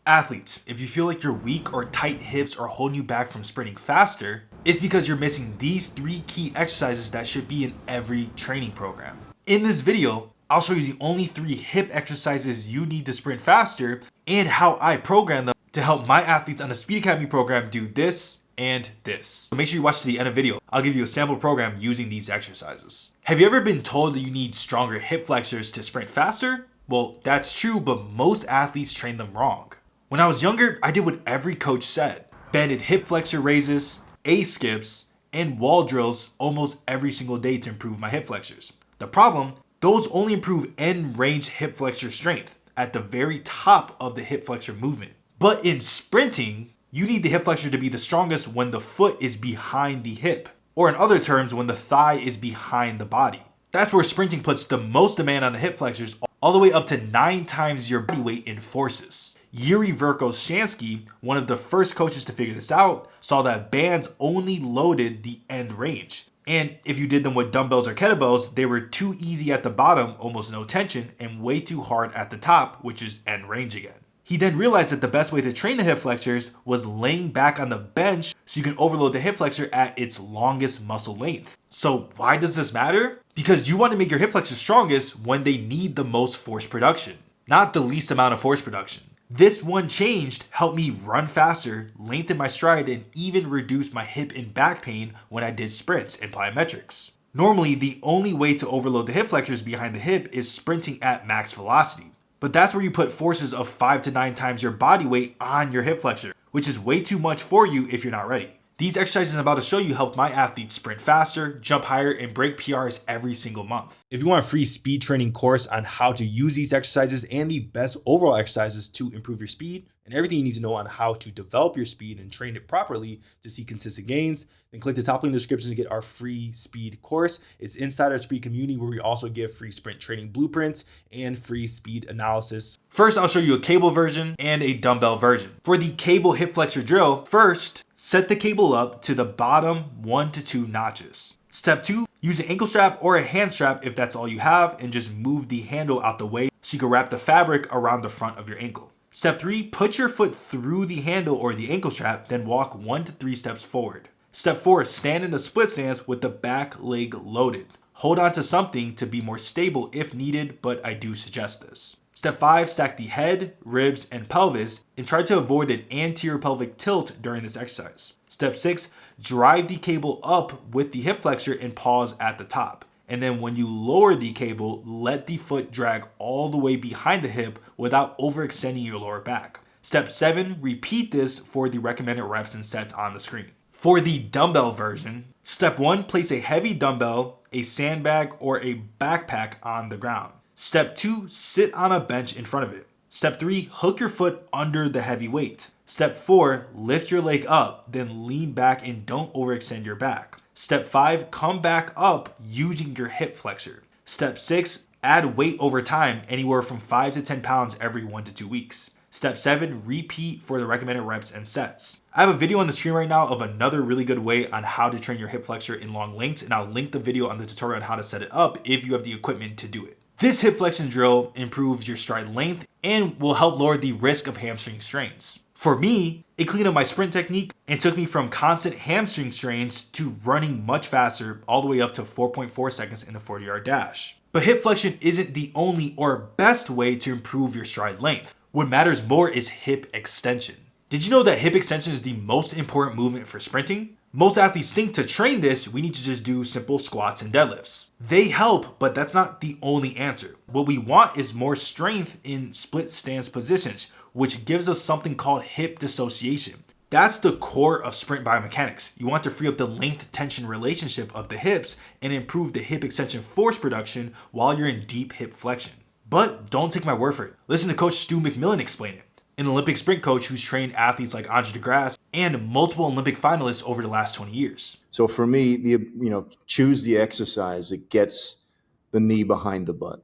Athletes, if you feel like your weak or tight hips are holding you back from sprinting faster, it's because you're missing these 3 key exercises that should be in every training program. In this video, I'll show you the only 3 hip exercises you need to sprint faster and how I program them to help my athletes on the Speed Academy program do this and this. So make sure you watch to the end of the video. I'll give you a sample program using these exercises. Have you ever been told that you need stronger hip flexors to sprint faster? Well, that's true, but most athletes train them wrong. When I was younger, I did what every coach said. Banded hip flexor raises, A skips, and wall drills almost every single day to improve my hip flexors. The problem, those only improve end range hip flexor strength at the very top of the hip flexor movement. But in sprinting, you need the hip flexor to be the strongest when the foot is behind the hip, or in other terms, when the thigh is behind the body. That's where sprinting puts the most demand on the hip flexors, all the way up to 9 times your body weight in forces. Yuri Verkhoshansky, one of the first coaches to figure this out, saw that bands only loaded the end range. And if you did them with dumbbells or kettlebells, they were too easy at the bottom, almost no tension, and way too hard at the top, which is end range again. He then realized that the best way to train the hip flexors was laying back on the bench so you can overload the hip flexor at its longest muscle length. So why does this matter? Because you want to make your hip flexors strongest when they need the most force production, not the least amount of force production. This one change helped me run faster, lengthen my stride, and even reduce my hip and back pain when I did sprints and plyometrics. Normally, the only way to overload the hip flexors behind the hip is sprinting at max velocity. But that's where you put forces of 5 to 9 times your body weight on your hip flexor, which is way too much for you if you're not ready. These exercises I'm about to show you help my athletes sprint faster, jump higher, and break PRs every single month. If you want a free speed training course on how to use these exercises and the best overall exercises to improve your speed and everything you need to know on how to develop your speed and train it properly to see consistent gains, then click the top link in the description to get our free speed course. It's inside our speed community where we also give free sprint training blueprints and free speed analysis. First, I'll show you a cable version and a dumbbell version. For the cable hip flexor drill, first, set the cable up to the bottom 1 to 2 notches. Step 2, use an ankle strap or a hand strap if that's all you have, and just move the handle out the way so you can wrap the fabric around the front of your ankle. Step 3, put your foot through the handle or the ankle strap, then walk 1 to 3 steps forward. Step 4, stand in a split stance with the back leg loaded. Hold on to something to be more stable if needed, but I do suggest this. Step 5, stack the head, ribs, and pelvis and try to avoid an anterior pelvic tilt during this exercise. Step 6, drive the cable up with the hip flexor and pause at the top. And then when you lower the cable, let the foot drag all the way behind the hip without overextending your lower back. Step 7, repeat this for the recommended reps and sets on the screen. For the dumbbell version, step 1, place a heavy dumbbell, a sandbag, or a backpack on the ground. Step 2, sit on a bench in front of it. Step 3, hook your foot under the heavy weight. Step 4, lift your leg up, then lean back and don't overextend your back. Step 5, come back up using your hip flexor. Step 6, add weight over time, anywhere from 5 to 10 pounds every 1 to 2 weeks. Step 7, repeat for the recommended reps and sets. I have a video on the screen right now of another really good way on how to train your hip flexor in long lengths, and I'll link the video on the tutorial on how to set it up if you have the equipment to do it. This hip flexion drill improves your stride length and will help lower the risk of hamstring strains. For me, it cleaned up my sprint technique and took me from constant hamstring strains to running much faster, all the way up to 4.4 seconds in the 40-yard dash. But hip flexion isn't the only or best way to improve your stride length. What matters more is hip extension. Did you know that hip extension is the most important movement for sprinting? Most athletes think to train this, we need to just do simple squats and deadlifts. They help, but that's not the only answer. What we want is more strength in split stance positions, which gives us something called hip dissociation. That's the core of sprint biomechanics. You want to free up the length-tension relationship of the hips and improve the hip extension force production while you're in deep hip flexion. But don't take my word for it. Listen to Coach Stu McMillan explain it, an Olympic sprint coach who's trained athletes like Andre DeGrasse and multiple Olympic finalists over the last 20 years. So for me, choose the exercise that gets the knee behind the butt.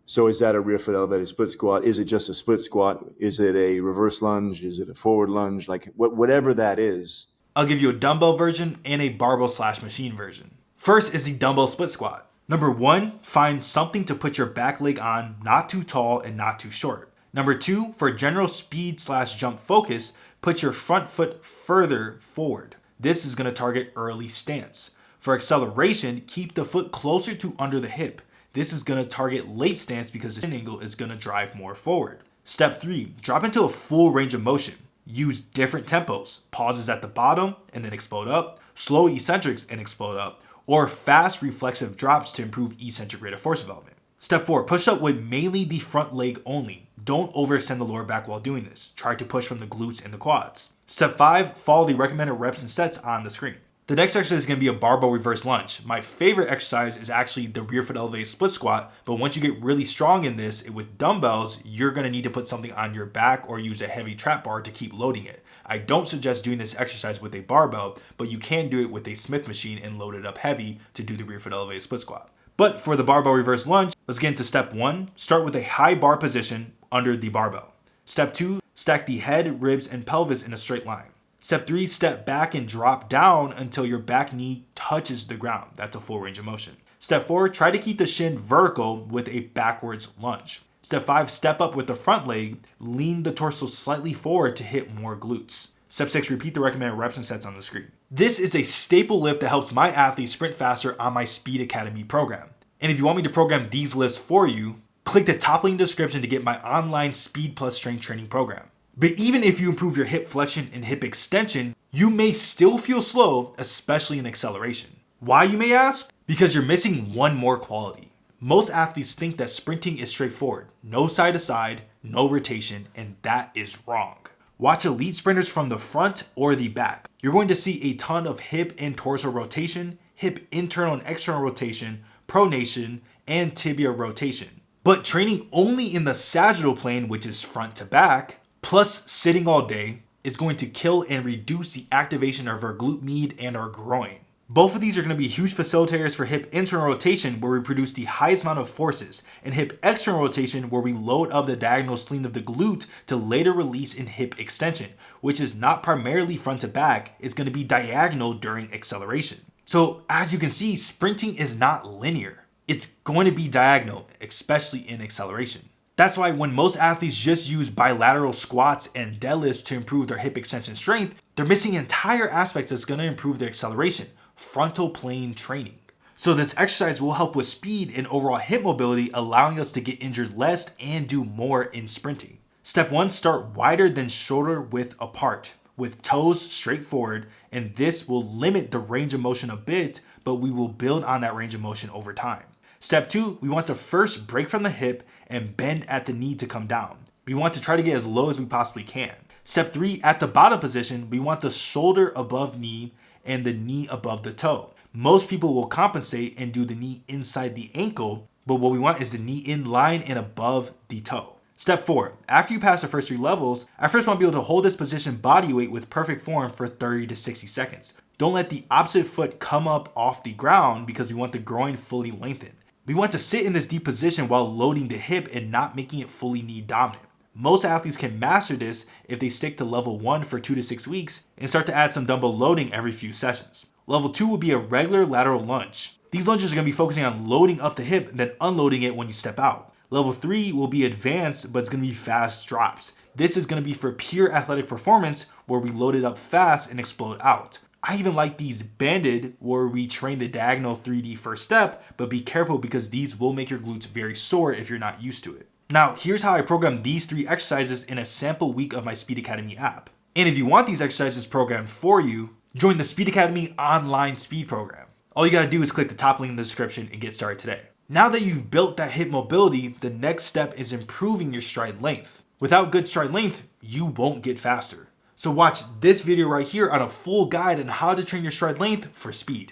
So is that a rear foot elevated split squat? Is it just a split squat? Is it a reverse lunge? Is it a forward lunge? Like whatever that is. I'll give you a dumbbell version and a barbell/machine version. First is the dumbbell split squat. Number 1, find something to put your back leg on, not too tall and not too short. Number 2, for general speed/jump focus, put your front foot further forward. This is going to target early stance. For acceleration, keep the foot closer to under the hip. This is going to target late stance because the shin angle is going to drive more forward. Step 3, drop into a full range of motion. Use different tempos, pauses at the bottom and then explode up, slow eccentrics and explode up, or fast reflexive drops to improve eccentric rate of force development. Step 4, push up with mainly the front leg only. Don't overextend the lower back while doing this. Try to push from the glutes and the quads. Step 5, follow the recommended reps and sets on the screen. The next exercise is going to be a barbell reverse lunge. My favorite exercise is actually the rear foot elevated split squat, but once you get really strong in this with dumbbells, you're going to need to put something on your back or use a heavy trap bar to keep loading it. I don't suggest doing this exercise with a barbell, but you can do it with a Smith machine and load it up heavy to do the rear foot elevated split squat. But for the barbell reverse lunge, let's get into step 1. Start with a high bar position under the barbell. Step 2, stack the head, ribs, and pelvis in a straight line. Step 3, step back and drop down until your back knee touches the ground. That's a full range of motion. Step 4, try to keep the shin vertical with a backwards lunge. Step 5, step up with the front leg, lean the torso slightly forward to hit more glutes. Step 6, repeat the recommended reps and sets on the screen. This is a staple lift that helps my athletes sprint faster on my Speed Academy program. And if you want me to program these lifts for you, click the top link in the description to get my online Speed Plus Strength Training program. But even if you improve your hip flexion and hip extension, you may still feel slow, especially in acceleration. Why, you may ask? Because you're missing one more quality. Most athletes think that sprinting is straightforward. No side to side, no rotation, and that is wrong. Watch elite sprinters from the front or the back. You're going to see a ton of hip and torso rotation, hip internal and external rotation, pronation, and tibia rotation. But training only in the sagittal plane, which is front to back, plus sitting all day, is going to kill and reduce the activation of our glute med and our groin. Both of these are going to be huge facilitators for hip internal rotation, where we produce the highest amount of forces, and hip external rotation, where we load up the diagonal spleen of the glute to later release in hip extension, which is not primarily front to back, it's going to be diagonal during acceleration. So as you can see, sprinting is not linear. It's going to be diagonal, especially in acceleration. That's why when most athletes just use bilateral squats and deadlifts to improve their hip extension strength, they're missing entire aspects that's going to improve their acceleration, frontal plane training. So this exercise will help with speed and overall hip mobility, allowing us to get injured less and do more in sprinting. Step 1, start wider than shoulder width apart, with toes straight forward, and this will limit the range of motion a bit, but we will build on that range of motion over time. Step 2, we want to first break from the hip and bend at the knee to come down. We want to try to get as low as we possibly can. Step 3, at the bottom position, we want the shoulder above knee and the knee above the toe. Most people will compensate and do the knee inside the ankle, but what we want is the knee in line and above the toe. Step 4, after you pass the first 3 levels, I first want to be able to hold this position body weight with perfect form for 30 to 60 seconds. Don't let the opposite foot come up off the ground because we want the groin fully lengthened. We want to sit in this deep position while loading the hip and not making it fully knee dominant. Most athletes can master this if they stick to level 1 for 2 to 6 weeks and start to add some dumbbell loading every few sessions. Level 2 will be a regular lateral lunge. These lunges are going to be focusing on loading up the hip and then unloading it when you step out. Level 3 will be advanced, but it's going to be fast drops. This is going to be for pure athletic performance where we load it up fast and explode out. I even like these banded where we train the diagonal 3D first step, but be careful because these will make your glutes very sore if you're not used to it. Now, here's how I program these 3 exercises in a sample week of my Speed Academy app. And if you want these exercises programmed for you, join the Speed Academy online speed program. All you gotta do is click the top link in the description and get started today. Now that you've built that hip mobility, the next step is improving your stride length. Without good stride length, you won't get faster. So watch this video right here on a full guide on how to train your stride length for speed.